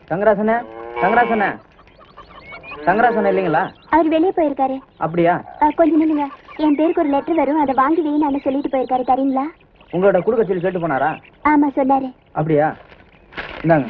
தங்கராசன தங்கராசன தங்கராசன இல்லைங்களா? அவர் வெளியே போயிருக்காரு. அப்படியா? கொஞ்சம் நில்லுங்க. என் பேருக்கு ஒரு லெட்டர் வரும், அதை வாங்கி வைன்னு சொல்லிட்டு போயிருக்காரு. தரீங்களா? உங்களோட குடுக்க சொல்லி கேட்டு போனாரா? ஆமா சொன்னாரு. அப்படியா? இந்தாங்க.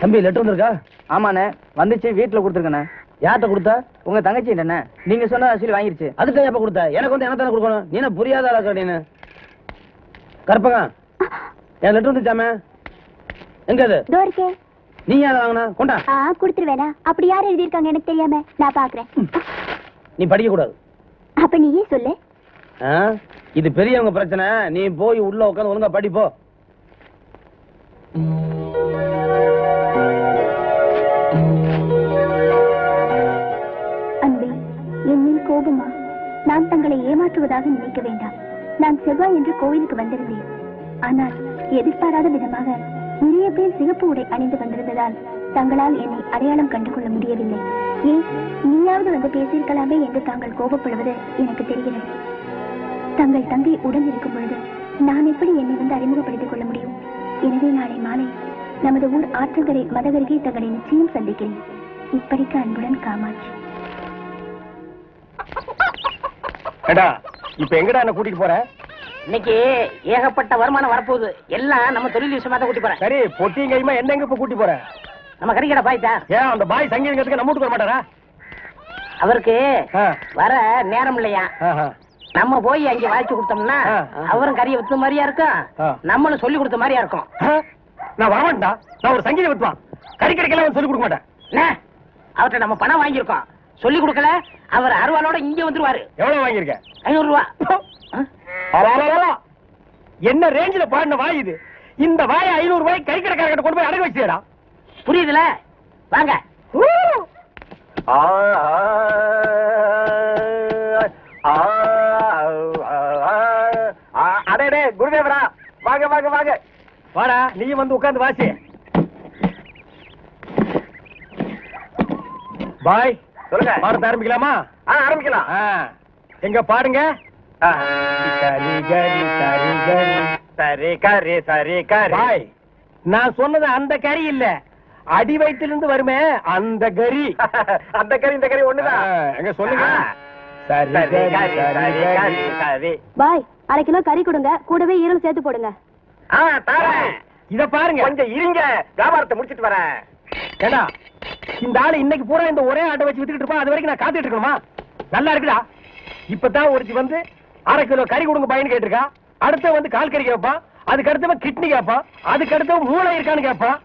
தம்பி லெட்டர் வந்திருக்கா? ஆமாண்ணே வந்துச்சு, வீட்டுல கொடுத்துருக்கண்ணே. யார்கிட்ட கொடுத்த? உங்க தங்கச்சி என்ன நீங்க சொன்ன சொல்லி வாங்கிருச்சு. அதுக்கு எப்ப கொடுத்த? எனக்கு வந்து என்ன தானே கொடுக்கணும். நீ புரியாத ஆளா நீனு. கற்பகா என் லெட்டர் வந்துச்சாமே, எங்க அது? நீ யாரை வாங்கினா? கொண்டா. கொடுத்துருவேனா? அப்படி யார் எழுதியிருக்காங்க எனக்கு தெரியாம நான் பாக்குறேன். நீ படிக்க கூடாது. அப்ப நீயே சொல்லு. இது பெரியவங்க பிரச்சனை. நீ போய் உள்ள உட்காந்து ஒழுங்கா படிப்போ. கோபமா? நான் தங்களை ஏமாற்றுவதாக நினைக்க வேண்டாம். நான் செவ்வாய் என்று கோவிலுக்கு வந்திருந்தேன். ஆனால் எதிர்பாராத விதமாக நிறைய பேர் சிகப்பு உடை அணிந்து வந்திருந்ததால் தங்களால் என்னை அடையாளம் கண்டுகொள்ள முடியவில்லை. ஏன் நீயாவது வந்து பேசியிருக்கலாமே என்று தாங்கள் கோபப்படுவது எனக்கு தெரிகிறது. தங்கள் தங்கை உடன் இருக்கும் பொழுது நான் எப்படி என்னை வந்து அறிமுகப்படுத்திக் கொள்ள முடியும்? எனவே நாளை மாலை நமது ஊர் ஆற்றங்கரை மதகருகே தங்களை நிச்சயம் சந்திக்கிறேன். இப்படிக்கு அன்புடன் காமாட்சி. இப்ப எங்கடா என்ன கூட்டிட்டு போற? இன்னைக்கு ஏகப்பட்ட வருமானம் வரப்போகுது. எல்லாம் நம்ம தொழில் விஷயமா தான் கூட்டி போறேன். சரி, பொட்டியும் கையுமா என்ன எங்க இப்ப கூட்டி போற? நம்ம கறிக்கடை பாய்த்தா. ஏன் அந்த பாய் சங்கீதத்துக்கு நம்ம வீட்டுக்கு வர மாட்டாரா? அவருக்கு வர நேரம் இல்லையா? நம்ம போய் அங்க வாய்ச்சி கொடுத்தோம்னா அவரும் கறியை வித்த மாதிரியா இருக்கும், நம்மளும் சொல்லி கொடுத்த மாதிரியா இருக்கும். நான் வரமாட்டா. நான் ஒரு சங்கீத வித்துவான். கறிக்கடைக்கெல்லாம் சொல்லி கொடுக்க மாட்டேன். அவர்கிட்ட நம்ம பணம் வாங்கியிருக்கோம். சொல்லி கொடுக்கல, அவர் அருவாளோட இங்க வந்துருவாரு. எவ்வளவு வாங்கியிருக்க? 500 ரூபா. என்ன ரேஞ்சில பாடின வாய் இது? இந்த வாயை 500 ரூபாய் கறிக்கடைக்காரர்கிட்ட கொண்டு போய் அடகு வச்சுடா. புரியுதுல? வாங்க. அடே குருதேவரா, வாங்க வாங்க வாங்க. வாடா, நீ வந்து உட்கார்ந்து வாசி. பாய் சொல்லுங்க. பாடத்தை ஆரம்பிக்கலாமா? ஆரம்பிக்கலாம். எங்க பாடுங்க. பாய், நான் சொன்னது அந்த கறி இல்ல, அடி வயிற்றிலிருந்து வருமே அந்த கறி. அந்த கறி இந்த கறி ஒண்ணுதான். எங்க சொல்லுங்க. பாய், 1/2 கிலோ கறி கொடுங்க, கூடவே ஈரல் சேர்த்து போடுங்க. இத பாருங்க, கொஞ்சம் இருங்க, வியாபாரத்தை முடிச்சிட்டு வரேன். ஏடா, இந்த ஆளு இன்னைக்கு பூரா இந்த ஒரே ஆட்டை வச்சு வித்துக்கிட்டு இருப்பான். அது வரைக்கும் நான் காத்துட்டு இருக்கணுமா? நல்லா இருக்குடா. இப்பதான் ஒருத்தி வந்து 1/2 கிலோ கறி கொடுங்க பையன் கேட்டிருக்கா. அடுத்த வந்து கால் கறி கேட்பான், அதுக்கு அடுத்தவன் கிட்னி கேட்பான், அதுக்கு அடுத்தவன் மூளை இருக்கான்னு கேட்பான்.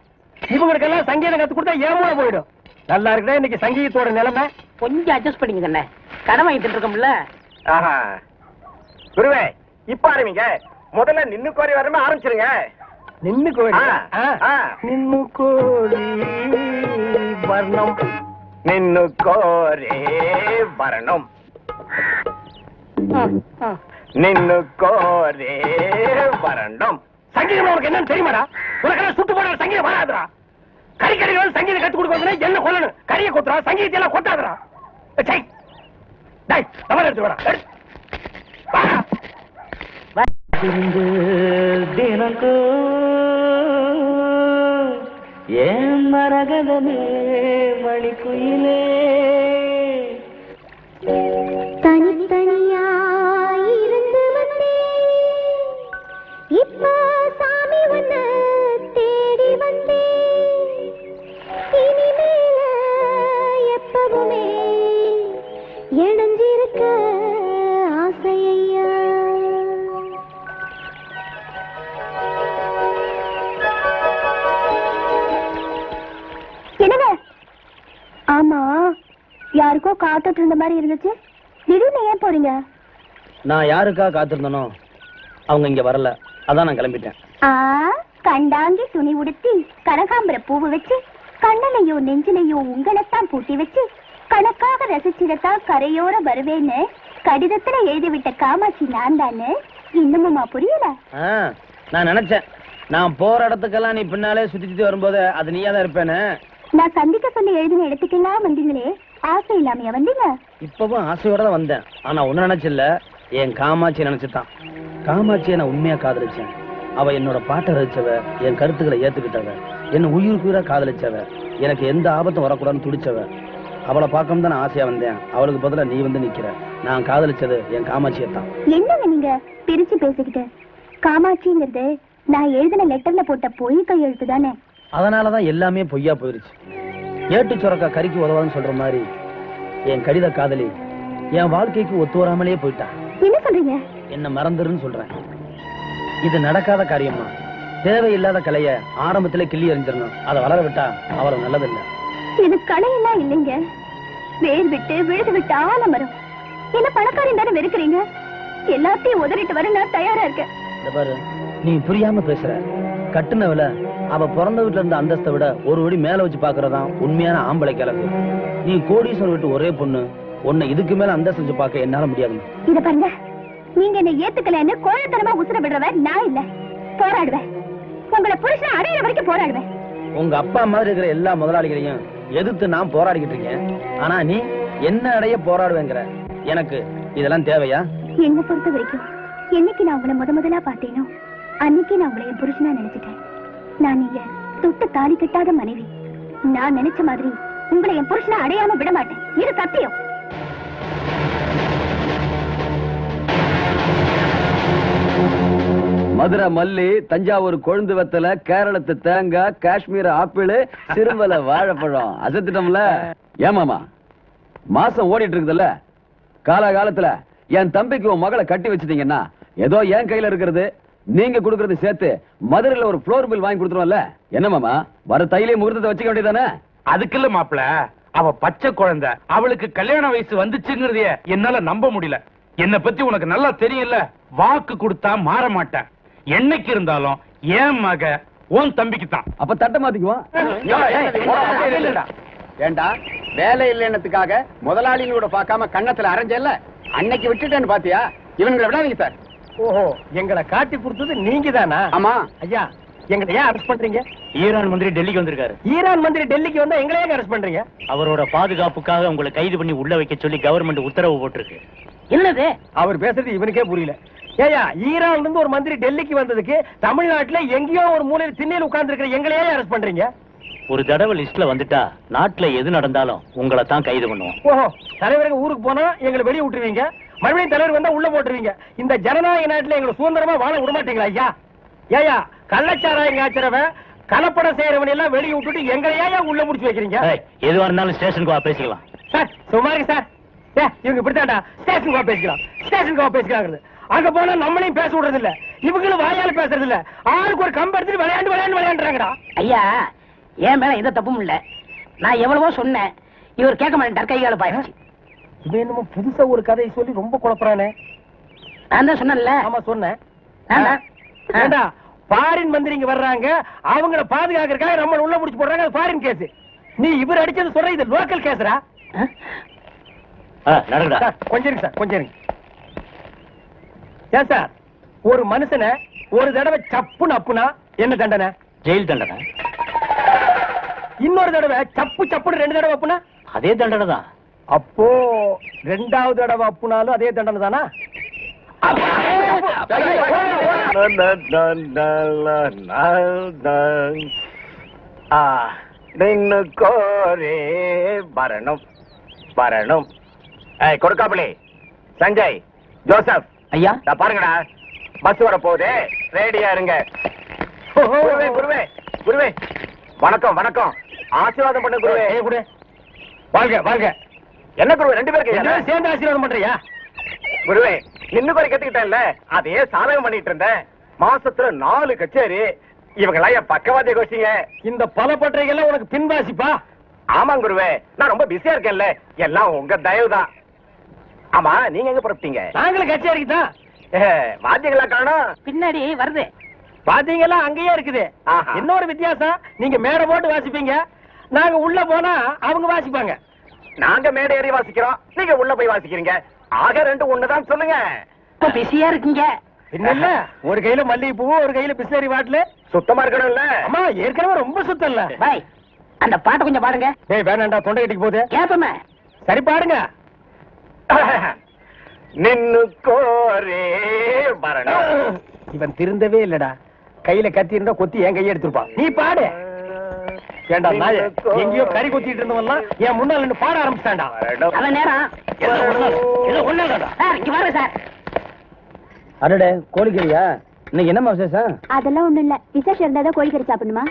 இவங்களுக்கெல்லாம் சங்கீதம் கத்து கொடுத்தா ஏமூளை போயிடும். நல்லா இருக்குடா இன்னைக்கு சங்கீதத்தோட நிலைமை. கொஞ்சம் அட்ஜஸ்ட் பண்ணிக்கங்க. கடன் வாங்கிட்டு இருக்கோம்ல. குருவே, இப்ப ஆரம்பிங்க. முதல்ல நின்னு கோரி வரமே ஆரம்பிச்சிருங்க. நின்னு கோரி நின்னு கோரி வர்ணம், நின்னு கோரே வர்ணம், நின்னு கோரே வர்ணம். சங்கீதம் உனக்கு என்னன்னு தெரியுமாடா? உனக்கு சுட்டு போட சங்கீதம் வராதுடா. கறிக்கடைகள் சங்கீதம் கத்து கொடுக்கணும். என்ன கொல்லணும்? கறியை கொத்துறா, சங்கீதத்தை எல்லாம் கொத்தாதுடா. தவறு எடுத்து வரா. தினக்கோ ஏன் மரகதமே மணிக்குயிலே தனித்தனியாயிருந்து வந்தே இப்ப சாமி ஒண்ணு தேடி வந்தே. இனிமேல எப்பவுமே இணைஞ்சிருக்க ஆசையா. என்னங்க? ஆமா, யாருக்கோ காத்துட்டு இருந்த மாதிரி இருந்துச்சு. திடீர்னு ஏன் போறீங்க? நான் யாருக்கா காத்திருந்தனோ அவங்க இங்க வரல, அதான் நான் கிளம்பிட்டேன். கண்டாங்கி துணி உடுத்தி கனகாம்பர பூவு வச்சு கண்ணனையோ நெஞ்சிலையோ உங்களைத்தான் பூட்டி வச்சு கணக்காக ரசிச்சிடத்தான் கரையோர வருவேன்னு கடிதத்துல எழுதிவிட்ட காமாட்சி நான் தானே. இன்னமுமா புரியல? நான் நினைச்சேன். நான் போற இடத்துக்கெல்லாம் நீ பின்னாலே சுத்தி சுத்தி வரும்போது அது நீயா தான் இருப்பேன்னு. நான் சந்திக்க சொல்லி எழுதின இடத்துக்கெல்லாம் வந்தீங்களே, ஆசை இல்லாமையா வந்தீங்க? இப்பவும் ஆசையோட தான் வந்தேன். ஆனா ஒண்ணு நினைச்சில்ல, என் காமாட்சி நினைச்சுட்டான். காமாட்சியை நான் உண்மையா காதலிச்சேன். அவ என்னோட பாட்டை ரசிச்சவ, என் கருத்துக்களை ஏத்துக்கிட்டவ, என்ன உயிருக்குயிரா காதலிச்சவ, எனக்கு எந்த ஆபத்தும் வரக்கூடாதுன்னு துடிச்சவ. அவளை பார்க்க தான் நான் ஆசையா வந்தேன். அவளுக்கு பதிலா நீ வந்து நிக்கிற. நான் காதலிச்சது என் காமாட்சியை தான். என்னங்க நீங்க பிரிச்சு பேசிக்கிட்டு? காமாட்சிங்கிறது நான் எழுதின லெட்டர்ல போட்ட பொய் கையெழுத்து தானே? அதனாலதான் எல்லாமே பொய்யா போயிருச்சு. ஏட்டு சுரக்கா கறிக்கு உதவாதுன்னு சொல்ற மாதிரி என் கடித காதலி என் வாழ்க்கைக்கு ஒத்து வராமலே போயிட்டா. என்ன சொல்றீங்க? என்ன மறந்துருன்னு சொல்றேன். இது நடக்காத காரியமா? தேவையில்லாத கலைய ஆரம்பத்திலே கிள்ளி எறிஞ்சிடணும். அதை வளர விட்டா அவ்வளவு நல்லதில்லை. இது கலையெல்லாம் இல்லைங்க, வேர் விட்டு விழுது விட்டு ஆலமரம். என்ன பணக்காரன் தானே வெறுக்கிறீங்க? எல்லாத்தையும் உதறிட்டு வர நான் தயாரா இருக்கேன். இந்த பாரு, நீ புரியாம பேசுற. கட்டுனவள அவ பிறந்த வீட்டுல இருந்த அந்தஸ்தை விட ஒரு வடி மேல வச்சு பாக்குறதான் உண்மையான ஆம்பளை கிழக்கு. நீ கோடீஸ்வரர் வீட்டு ஒரே பொண்ணு, உன்னை இதுக்கு மேல அந்தஸ்து வச்சு பார்க்க என்னால முடியாது. இத பாருங்க, நீங்க என்ன ஏத்துக்கலன்னு கோழத்தனமா உசுர விடுறவ நான் இல்ல. போராடுவேன், உங்களை புருஷன் அடையிற வரைக்கும் போராடுவேன். உங்க அப்பா மாதிரி இருக்கிற எல்லா முதலாளிகளையும் எதிர்த்து நான் போராடிக்கிட்டு இருக்கேன். ஆனா நீ என்ன அடைய போராடுவேங்கிற. எனக்கு இதெல்லாம் தேவையா? என்ன பொறுத்த வரைக்கும் என்னைக்கு நான் உங்களை முதலா பார்த்தேனோ அன்னைக்கு நான் உங்களை என் புருஷனா நினைச்சிட்டேன். நான் நீங்க தொட்டு தாலி கட்டாத மனைவி. நான் நினைச்ச மாதிரி உங்களை என் புருஷனா அடையாம விட மாட்டேன். இது சத்தியம். மதுரை மல்லி, தஞ்சாவூர் கொழுந்து வெத்தலை, கேரளத்து தேங்காய், காஷ்மீர் ஆப்பிள், சிறுமலை வாழைப்பழம். அசத்திட்டோம்ல. ஏமாமா மாசம் ஓடிட்டு இருக்குதுல்ல, காலகாலத்துல என் தம்பிக்கு உன் மகளை கட்டி வச்சிட்டீங்கன்னா ஏதோ என் கையில இருக்கிறது நீங்க கொடுக்கறது சேர்த்து மதுரையில ஒரு ஃப்ளோர் பில் வாங்கி கொடுத்துருவோம்ல. என்ன மாமா, வர தையிலே முகூர்த்தத்தை வச்சுக்க வேண்டியதானே? அதுக்கு இல்ல மாப்பிள, அவ பச்சை குழந்தை, அவளுக்கு கல்யாண வயசு வந்துச்சுங்கிறதைய என்னால நம்ப முடியல. என்ன பத்தி உனக்கு நல்லா தெரியல. வாக்கு கொடுத்தா மாற மாட்டேன். என்னைக்கு இருந்தாலும் என் மக உன் தம்பிக்கு தான். அப்ப தட்ட மாத்திக்குவோம். ஏண்டா வேலை இல்லைன்னதுக்காக முதலாளிகளோட பார்க்காம கண்ணத்துல அரைஞ்சல்ல, அன்னைக்கு விட்டுட்டேன்னு பாத்தியா? இவங்களை விடாதீங்க சார். ஓஹோ, எங்களை காட்டி கொடுத்தது நீங்க தானா? ஆமா ஐயா, எங்களை ஏன் அரெஸ்ட் பண்றீங்க? ஈரான் மந்திரி டெல்லிக்கு வந்திருக்காரு. ஈரான் மந்திரி டெல்லிக்கு வந்தா எங்களை ஏன் அரெஸ்ட் பண்றீங்க? அவரோட பாதுகாப்புக்காக உங்களை கைது பண்ணி உள்ள வைக்க சொல்லி கவர்மெண்ட் உத்தரவு போட்டிருக்கு. என்னது அவர் பேசுறது இவனுக்கே புரியல. ஏயா, ஈரான்ல இருந்து ஒரு மந்திரி டெல்லிக்கு வந்ததுக்கு தமிழ்நாட்டுல எங்கேயோ ஒரு மூலையில் திண்ணையில் உட்கார்ந்து இருக்கிற எங்களையே அரெஸ்ட் பண்றீங்க? ஒரு தடவை லிஸ்ட்ல வந்துட்டா நாட்டுல எது நடந்தாலும் உங்களை தான் கைது பண்ணுவோம். ஓஹோ, தலைவருக்கு ஊருக்கு போனா எங்களை வெளியே விட்டுருவீங்க, மறுபடியும் தலைவர் வந்தா உள்ள போட்டுருவீங்க. இந்த ஜனநாயக நாட்டுல எங்களை சுதந்திரமா வாழ விட மாட்டீங்களா ஐயா? ஏயா, கள்ளச்சாராயம் காய்ச்சறவன், கலப்படம் செய்யறவன் எல்லாம் வெளியே விட்டுட்டு எங்களையா உள்ள முடிச்சு வைக்கிறீங்க? எதுவா இருந்தாலும் ஸ்டேஷனுக்கு வா, பேசிக்கலாம். சார் சும்மா இருக்கு சார். இவங்க இப்படித்தாண்டா ஸ்டேஷனுக்கு வா பேசிக்கலாம், ஸ்டேஷனுக்கு வா பேசிக்கலாம். அங்க போனா நம்மளையும் பேச விடுறது இல்ல, இவங்களும் வாயால பேசுறது இல்ல. ஆளுக்கு ஒரு கம்பு எடுத்துட்டு விளையாண்டுறாங்கடா. ஐயா, என் மேல எந்த தப்பும் இல்ல. நான் எவ்வளவோ சொன்னேன், இவர் கேட்க மாட்டேன். கைகால பாயிடுச்சு. இவன் என்னமோ புதுசா ஒரு கதையை சொல்லி ரொம்ப குழப்பறானே. நான் தான் சொன்னேன்ல. ஆமா சொன்னேன். ஏண்டா, ஃபாரின் மந்திரிங்க வர்றாங்க, அவங்கள பாதுகாக்கிறதுக்காக நம்ம உள்ள முடிச்சு போடுறாங்க. அது ஃபாரின் கேஸ். நீ இவர் அடிச்சது சொல்ற, இது லோக்கல் கேஸ்ரா. கொஞ்சம் இருக்கு சார், கொஞ்சம் இருக்கு. ஏன் சார், ஒரு மனுஷனை ஒரு தடவை சப்புன்னு அப்புனா என்ன தண்டனை? ஜெயில் தண்டனை. இன்னொரு தடவை சப்பு சப்புன்னு 2 தடவை அப்புனா அதே தண்டனை தான். அப்போ 2வது தடவை அப்புனாலும் அதே தண்டனை தானா? கோரே வரணும் வரணும். கொடுக்காமலே சஞ்சய், ஜோசப், ஐயா பாருங்கடா, பஸ் வர போகுது, ரெடியா இருங்க. குருவே குருவே குருவே, வணக்கம் வணக்கம், ஆசீர்வாதம் பண்ணு குருவே. வாழ்க வாழ்க. என்ன குருவே, 2 பேருக்கு சேர்ந்து ஆசீர்வாதம் பண்றியா? குருவே, இன்னும் குறை கத்துக்கிட்டேன்ல, அதையே சாதகம் பண்ணிட்டு இருந்தேன். மாசத்துல 4 கச்சேரி. இவங்கெல்லாம் என் பக்கவாதிய கோஷிங்க. இந்த பல பற்றைகள்லாம் உனக்கு பின்வாசிப்பா? ஆமாங்க குருவே, நான் ரொம்ப பிஸியா இருக்கேன்ல, எல்லாம் உங்க தயவுதான். ஆமா, நீங்க எங்க புறப்பட்டீங்க? நாங்களும் கச்சேரிக்கு தான். வாத்தியங்களா காணோம்? பின்னாடி வருது. பாத்தீங்களா, அங்கேயே இருக்குது. ஆஹா. இன்னொரு வித்தியாசம், நீங்க மேடை போட்டு வாசிப்பீங்க, நாங்க உள்ள போனா அவங்க வாசிப்பாங்க. நாங்க மேடை ஏறி வாசிக்கிறோம், நீங்க உள்ள போய் வாசிக்கிறீங்க. ஆக 2 ஒண்ணுதான் சொல்லுங்க. இப்ப பிஸியா இருக்கீங்க. இல்ல ஒரு கையில மல்லிகை பூ ஒரு கையில பிஸ்லரி பாட்டில் சுத்தமா இருக்கணும்ல. அம்மா ஏற்கனவே ரொம்ப சுத்தம் இல்ல. பாய் அந்த பாட்டை கொஞ்சம் பாடுங்க. டேய் வேணாண்டா, தொண்டை கட்டிக்கு போகுது. கேப்பமே. சரி பாடுங்க. நின்னு கோரே மரணம். இவன் திருந்தவே இல்லடா. கையில கத்தி இருந்தா கொத்தி என் கையை எடுத்துருப்பான். நீ பாடு. ஏண்டா நாய, எங்கேயோ கறி கொத்திட்டு இருந்தவன்லாம் என் முன்னால நின்னு பாட ஆரம்பிச்சான்டா. அவன் நேரம் சார் இங்க வாங்க சார். அடடே கோழிக்கறியா? இன்னைக்கு என்னமா விசேஷம்? அதெல்லாம் ஒண்ணும் இல்ல. விசேஷம் இருந்தாதான் கோழிக்கறி சாப்பிடணுமா?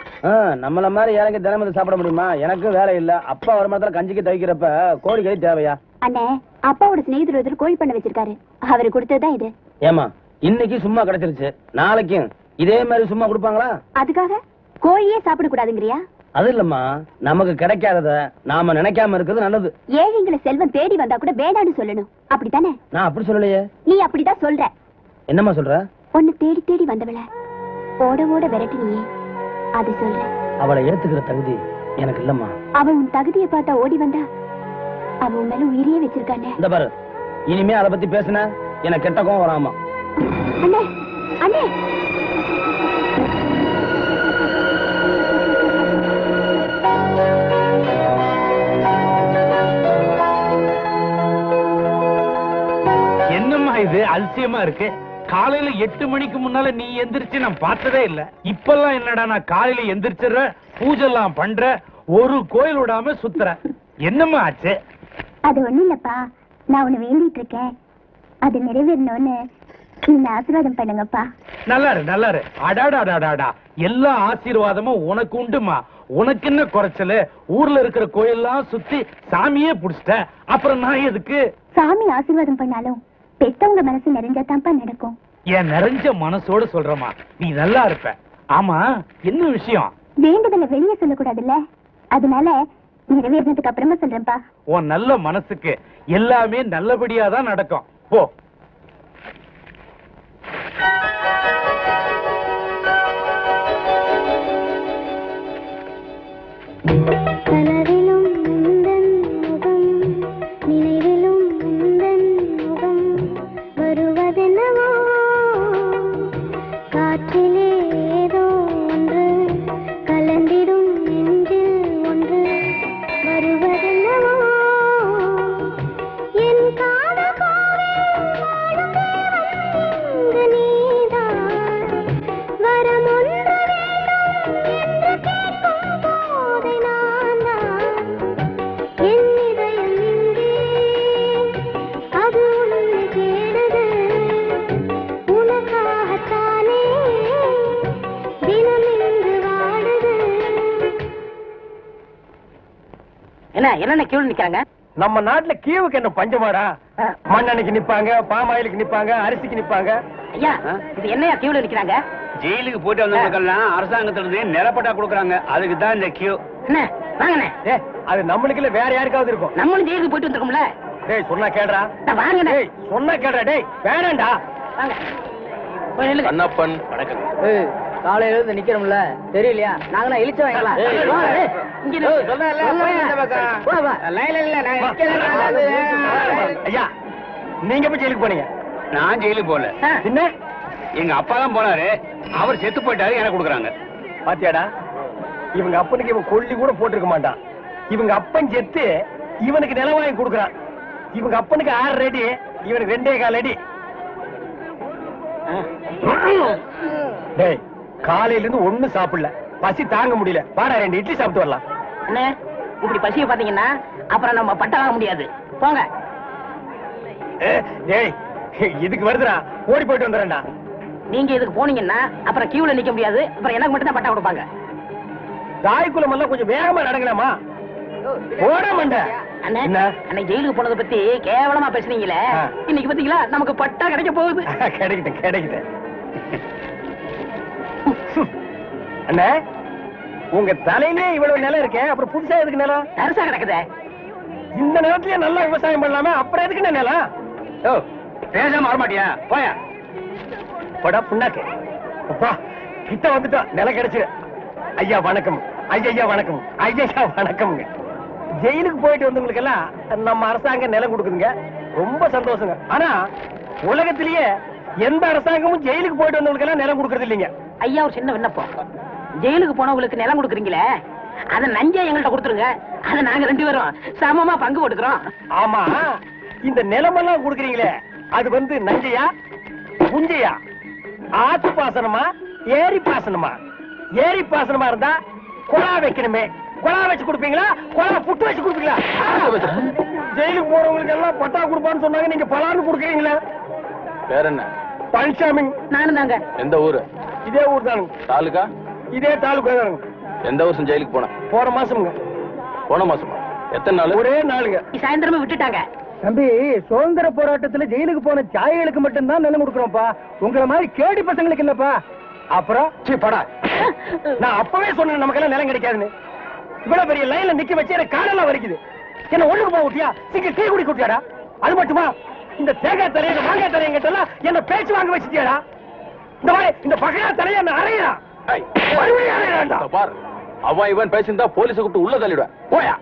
நம்மள மாதிரி இறங்கி தினமும் சாப்பிட முடியுமா? எனக்கு வேலை இல்ல. அப்பா ஒரு மாதத்துல கஞ்சிக்கு தவிக்கிறப்ப கோழிக்கறி தேவையா? அண்ணே, அப்பாவோட சிநேகிதர் ஒருத்தர் கோழி பண்ண வச்சிருக்காரு. அவரு கொடுத்ததுதான் இது. ஏமா இன்னைக்கு சும்மா கிடைச்சிருச்சு, நாளைக்கும் இதே மாதிரி சும்மா கொடுப்பாங்களா? அதுக்காக கோழியே சாப்பிட கூடாதுங்கறியா? அது இல்லம்மா, நமக்கு கிடைக்காதத நாம நினைக்காம இருக்கிறது நல்லது. ஏழைங்களை செல்வம் தேடி வந்தா கூட வேண்டான்னு சொல்லணும், அப்படித்தானே? நான் அப்படி சொல்லலையே. நீ அப்படிதான் சொல்ற. என்னம்மா சொல்ற? உன்னை தேடி தேடி வந்தவள ஓட ஓட விரட்டினியே, அது சொல்ற. அவளை ஏத்துக்கிற தகுதி எனக்கு இல்லம்மா. அவன் உன் தகுதியை பார்த்தா ஓடி வந்தா அவன் உன் மேல உயிரியே வச்சிருக்கானே. இந்த பாரு, இனிமே அதை பத்தி பேசுன எனக்கு கெட்ட கோவம் வராமா. அண்ணே அண்ணே, என்னம்மா இது அதிசயமா இருக்கு? காலையில 8 மணிக்கு முன்னால நீ எந்திரிச்சு நான் பார்த்ததே இல்ல. இப்பெல்லாம் என்னடா நான் காலையில எந்திரிச்சிடுற, பூஜை எல்லாம் பண்ற, ஒரு கோயில் விடாம சுத்துற. என்னம்மா ஆச்சு? அது ஒண்ணும் இல்லப்பா, நான் உன்னை வேண்டிட்டு இருக்கேன். அது நிறைவேறணும்னு நீங்க ஆசீர்வாதம் பண்ணுங்கப்பா. நல்லாரு நல்லாரு. அடாடாடாடாடா, எல்லா ஆசீர்வாதமும் உனக்கு உண்டுமா. உனக்கு என்ன குறைச்சல? ஊர்ல இருக்கிற கோயில்லாம் சுத்தி சாமியே புடிச்சிட்ட, அப்புறம் நான் எதுக்கு? சாமி ஆசீர்வாதம் பண்ணாலும் பெத்தவங்க மனசு நிறைஞ்சாதான்ப்பா நடக்கும். என் நிறைஞ்ச மனசோட சொல்றமா, நீ நல்லா இருப்ப. ஆமா, என்ன விஷயம்? வேண்டுதலை வெளியே சொல்லக்கூடாதுல்ல, அதனால நிறைவேறினதுக்கு அப்புறமா சொல்றேன்ப்பா. உன் நல்ல மனசுக்கு எல்லாமே நல்லபடியா தான் நடக்கும். போ. கனவிலும் உந்தன் முகம், நினைவிலும் உந்தன் முகம், வருவதென்னவோ காற்றிலே ஏதோ ஒன்று, கலந்திடும் நெஞ்சில் ஒன்று, வருவதென்னவோ என் காதல் கோவில் வாழும் தேவன் நீதான், வரம் ஒன்று வேண்டும் என்று கேட்கும் போதை நான் தான், என் இதயம் இங்கே அது உன்னை தேடுது, உனக்காகத்தானே தினம் இன்று வாடுது. என்ன கியூல நிக்கிறாங்க? நம்ம நாட்டுல கீவுக்கு என்ன பஞ்சமாடா? மண்ணெண்ணைக்கு நிப்பாங்க, பாமாயிலுக்கு நிப்பாங்க, அரிசிக்கு நிப்பாங்க. ஐயா இது என்னையா கியூல நிக்கிறாங்க? ஜெயிலுக்கு போயிட்டு வந்தவங்களுக்கெல்லாம் அரசாங்கத்துல இருந்து நிலப்பட்டா கொடுக்குறாங்க, அதுக்கு தான் இந்த கியூ. என்ன வாங்கண்ணே. அது நம்மளுக்கு இல்ல, வேற யாருக்காவது இருக்கும். நம்மளும் ஜெயிலுக்கு போயிட்டு வந்திருக்கோம்ல. டேய் சொன்னா கேடுறா. வாங்கண்ணே. டேய் சொன்னா கேடுறா. டேய் வேணாண்டா. வாங்க போய் நில்லுங்க. கண்ணப்பன் வணக்கம். காலையில இருந்து நிக்கிறோம்ல, தெரியலையா? நாங்க இழிச்ச வாங்கலாம். ஐயா நீங்க போய் ஜெயிலுக்கு போனீங்க? நான் ஜெயிலுக்கு போல, என்ன எங்க அப்பா தான் போனாரு. அவர் செத்து போயிட்டாரு, எனக்கு கொடுக்குறாங்க. பாத்தியாடா, இவங்க அப்பனுக்கு இவன் கொல்லி கூட போட்டிருக்க மாட்டான். இவங்க அப்பன் செத்து இவனுக்கு நிலம் வாங்கி கொடுக்குறான். இவங்க அப்பனுக்கு 6 அடி, இவனுக்கு 2.25 அடி. டேய் காலையில இருந்து ஒண்ணும் சாப்பிடல, பசி தாங்க முடியல. வாடா 2 இட்லி சாப்பிட்டு வரலாம். அண்ணே இப்படி பசிய பாத்தீங்கன்னா அப்புறம் நம்ம பட்ட வாங்க முடியாது. போங்க. டேய் இதுக்கு வருதுடா, ஓடி போயிட்டு வந்துடுறேன்டா. நீங்க இதுக்கு போனீங்கன்னா அப்புறம் கியூல நிக்க முடியாது. அப்புறம் எனக்கு மட்டும் தான் பட்டா கொடுப்பாங்க. தாய்க்குளம் எல்லாம் கொஞ்சம் வேகமா நடக்கலாமா? ஓட மாட்டே. அண்ணே என்ன? அன்னைக்கு ஜெயிலுக்கு போனதை பத்தி கேவலமா பேசுனீங்களே, இன்னைக்கு பாத்தீங்களா நமக்கு பட்டா கிடைக்க போகுது. கிடைக்கிட்டு கிடைக்கிட்டு. அண்ணே உங்க தலையிலே இவ்வளவு நிலம் இருக்கே, அப்புறம் புதுசா எதுக்கு நிலம்? தரிசா கிடக்குதே. இந்த நிலத்திலேயே நல்லா விவசாயம் பண்ணலாமே, அப்புறம் எதுக்கு நிலம்? ஓ பேசாம வரமாட்டியா? போயா. படா புண்ணாக்கு. அப்பா கிட்ட வந்துட்டோம், நிலம் கிடைச்சு. ஐயா வணக்கம். ஐயா வணக்கம். ஐயா வணக்கம்ங்க. ஜெயிலுக்கு போயிட்டு வந்தவங்களுக்கு எல்லாம் நம்ம அரசாங்கம் நிலம் கொடுக்குதுங்க, ரொம்ப சந்தோஷங்க. ஆனா உலகத்திலேயே எந்த அரசாங்கமும் ஜெயிலுக்கு போயிட்டு வந்தவங்களுக்கு எல்லாம் நிலம் கொடுக்கறது இல்லைங்க. ஐயா ஒரு சின்ன விண்ணப்பம். ஜெயிலுக்கு போனவங்களுக்கு நிலம் கொடுக்குறீங்களே, அத நஞ்சே எங்கள்கிட்ட கொடுத்துருங்க. அத நாங்க 2 பேரும் சமமா பங்கு போட்டுக்கிறோம். ஆமா, இந்த நிலமெல்லாம் கொடுக்குறீங்களே, அது வந்து நஞ்சையா புஞ்சையா, ஆத்து பாசனமா ஏரி பாசனமா? ஏரி பாசனமா இருந்தா குழா வைக்கணுமே, குழா வச்சு கொடுப்பீங்களா, குழா புட்டு வச்சு கொடுப்பீங்களா? ஜெயிலுக்கு போறவங்களுக்கு எல்லாம் பட்டா கொடுப்பான்னு சொன்னாங்க, நீங்க பலான்னு கொடுக்குறீங்களா? வேற என்ன? பழனிசாமி. நானும் தாங்க. எந்த ஊரு? இதே ஊர் தானுங்க. தாலுகா? இதே தாலுகா தானுங்க. எந்த வருஷம் ஜெயிலுக்கு போன? போன மாசம்ங்க. போன மாசமா? எத்தனை நாள்? ஒரே நாளுங்க. சாயந்தரமே விட்டுட்டாங்க. தம்பி, சுதந்திர போராட்டத்துல ஜெயிலுக்கு போன சாயலுக்கு மட்டும்தான் நிலம் கொடுக்குறோம்ப்பா, உங்களை மாதிரி கேடி பசங்களுக்கு இல்லப்பா. அப்புறம் படா, நான் அப்பவே சொன்னேன் நமக்கெல்லாம் நிலம் கிடைக்காதுன்னு. இவ்வளவு பெரிய லைன்ல நிக்க வச்சு எனக்கு காலெல்லாம் வரைக்குது. என்ன ஒண்ணுக்கு போக விட்டியா? சிங்க டீ குடி குட்டியாடா? அது மட்டுமா, இந்த தேங்காய் தலையை மாங்காய் தலையை கிட்டலாம் என்ன பேச்சு வாங்க வச்சுட்டியாடா? இந்த மாதிரி இந்த பகையா தலையை என்ன அறையா? பாரு, அவன் இவன் பேசியிருந்தா போலீஸை கூப்பிட்டு உள்ள தள்ளிடுவேன். போயா.